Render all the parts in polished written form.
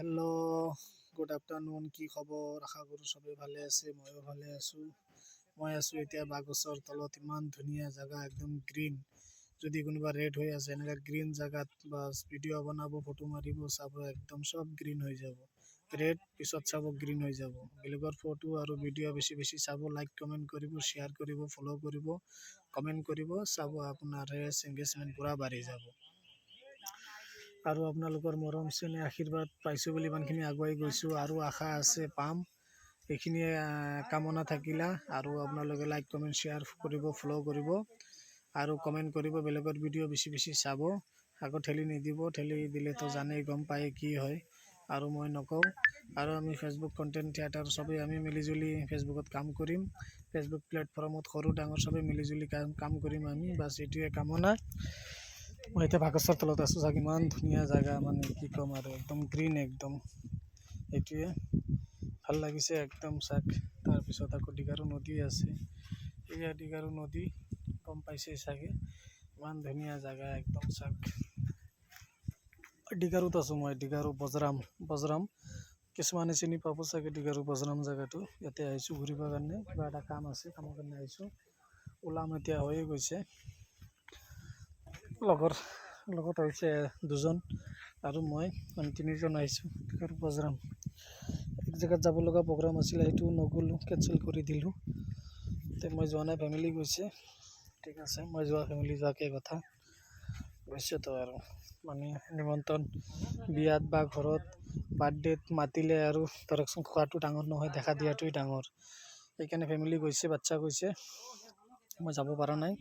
Hello', good afternoon. কি খবৰ? আশা কৰোঁ চবেই ভালে আছে, ময়ো ভালে আছোঁ। মই আছোঁ এতিয়া বাগছৰ তলত। ইমান ধুনীয়া জেগা, একদম গ্ৰীণ। যদি কোনোবা ৰেড হৈ আছে এনেকুৱা গ্ৰীণ জেগাত বাছ ভিডিঅ' বনাব, ফটো মাৰিব, চাব, একদম চব গ্ৰীণ হৈ যাব। ৰেড পিছত চাব গ্ৰীণ হৈ যাব। বেলেগৰ ফটো আৰু ভিডিঅ' বেছি বেছি চাব, লাইক কমেণ্ট কৰিব, শ্বেয়াৰ কৰিব, ফ'ল' কৰিব, কমেণ্ট কৰিব, চাব, আপোনাৰ এংগেজমেণ্ট পূৰা বাঢ়ি যাব। আৰু আপোনালোকৰ মৰম চেনেহ আশীৰ্বাদ পাইছোঁ বুলি ইমানখিনি আগুৱাই গৈছোঁ, আৰু আশা আছে পাম। এইখিনিয়ে কামনা থাকিলা। আৰু আপোনালোকে লাইক কমেণ্ট শ্বেয়াৰ কৰিব, ফ'ল' কৰিব আৰু কমেণ্ট কৰিব, বেলেগৰ ভিডিঅ' বেছি বেছি চাব। আকৌ ঠেলি নিদিব, ঠেলি দিলেতো জানেই, গম পায় কি হয়। আৰু মই নকওঁ। আৰু আমি ফেচবুক কণ্টেণ্ট ক্ৰিয়েটাৰ চবেই আমি মিলিজুলি ফেচবুকত কাম কৰিম। ফেচবুক প্লেটফৰ্মত সৰু ডাঙৰ চবেই মিলিজুলি কাম কৰিম আমি, বাছ এইটোৱে কামনা। মই এতিয়া বাগছৰ তলত আছোঁ, চাওক ইমান ধুনীয়া জেগা, মানে কি ক'ম আৰু, একদম গ্ৰীণ, একদম এইটোৱে ভাল লাগিছে একদম, চাওক। তাৰপিছত আকৌ দিগাৰু নদী আছে, এয়া দিগাৰু নদী, গম পাইছে চাগে। ইমান ধুনীয়া জেগা একদম, চাওক। দিগাৰুত আছোঁ মই, দিগাৰু বজৰাম। কিছুমানে চিনি পাব চাগে দিগাৰু বজৰাম জেগাটো। ইয়াতে আহিছোঁ ঘূৰিবৰ কাৰণে, কিবা এটা কাম আছে, কামৰ কাৰণে আহিছোঁ। ওলাম এতিয়া, হৈয়ে গৈছে। লগত হৈছে দুজন আৰু আমি তিনিজন আহিছোঁ দিগাৰু বজৰাম। এক জেগাত যাব লগা প্ৰগ্ৰাম আছিলে, সেইটো নগ'লোঁ, কেঞ্চেল কৰি দিলোঁ। মই যোৱা নাই, ফেমিলি গৈছে। ঠিক আছে, মই যোৱা ফেমিলি যোৱাকে কথা গৈছেতো। আৰু মানে নিমন্ত্ৰণ বিয়াত বা ঘৰত বাৰ্থডেত মাতিলে আৰু ধৰকচোন, খোৱাটো ডাঙৰ নহয়, দেখা দিয়াটোৱেই ডাঙৰ। সেইকাৰণে ফেমিলি গৈছে, বাচ্ছা গৈছে, মই যাব পৰা নাই।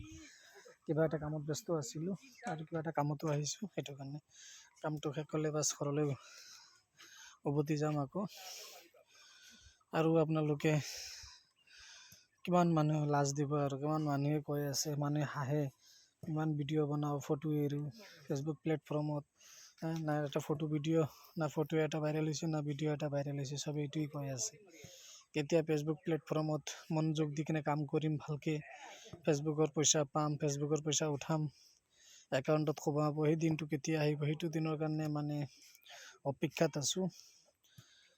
কিবা এটা কামত ব্যস্ত আছিলোঁ, আৰু কিবা এটা কামতো আহিছোঁ, সেইটো কাৰণে। কামটো শেষ হ'লে বাছ ঘৰলৈ উভতি যাম আকৌ। আৰু আপোনালোকে কিমান মানুহে লাজ দিব, আৰু কিমান মানুহে কৈ আছে, মানুহে হাঁহে, ইমান ভিডিঅ' বনাওঁ, ফটো এৰোঁ ফেচবুক প্লেটফৰ্মত, না এটা ফটো ভিডিঅ', না ফটো এটা ভাইৰেল হৈছে, না ভিডিঅ' এটা ভাইৰেল হৈছে, চবেই এইটোৱেই কৈ আছে। কেতিয়া ফেচবুক প্লেটফৰ্মত মনোযোগ দি কিনে কাম কৰিম ভালকৈ, ফেচবুকৰ পইচা পাম, ফেচবুকৰ পইচা উঠাম, একাউণ্টত সোমাব, সেই দিনটো কেতিয়া আহিব, সেইটো দিনৰ কাৰণে মানে অপেক্ষাত আছোঁ।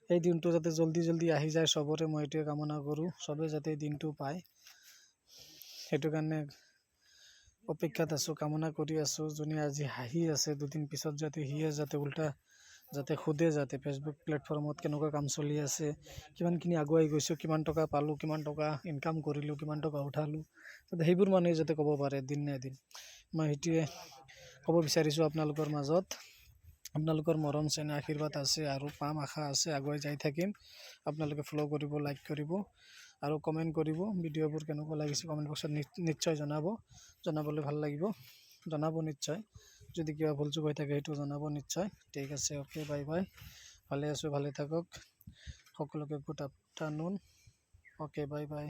সেই দিনটো যাতে জল্দি আহি যায় চবৰে, মই এইটোৱে কামনা কৰোঁ, চবে যাতে দিনটো পায়, সেইটো কাৰণে অপেক্ষাত আছোঁ, কামনা কৰি আছোঁ। যোনে আজি হাঁহি আছে, দুদিন পিছত যাতে সিয়ে যাতে উল্টা যাতে সোধে, যাতে ফেচবুক প্লেটফৰ্মত কেনেকুৱা কাম চলি আছে, কিমানখিনি আগুৱাই গৈছোঁ, কিমান টকা পালোঁ, কিমান টকা ইনকাম কৰিলোঁ, কিমান টকা উঠালোঁ, যাতে সেইবোৰ মানুহে যাতে ক'ব পাৰে এদিন নে এদিন। মই সেইটোৱে ক'ব বিচাৰিছোঁ আপোনালোকৰ মাজত। আপোনালোকৰ মৰম চেনেহ আশীৰ্বাদ আছে, আৰু পাম, আশা আছে, আগুৱাই যাই থাকিম। আপোনালোকে ফ'ল' কৰিব, লাইক কৰিব আৰু কমেণ্ট কৰিব। ভিডিঅ'বোৰ কেনেকুৱা লাগিছে কমেণ্ট বক্সত নিশ্চয় জনাবলৈ ভাল লাগিব, জনাব নিশ্চয়। যদি কিবা ভুল চুক হৈ থাকে সেইটো জনাব নিশ্চয়। ঠিক আছে, অ'কে, বাই বাই। ভালে আছোঁ, ভালে থাকক সকলোকে। Good afternoon, okay, bye bye.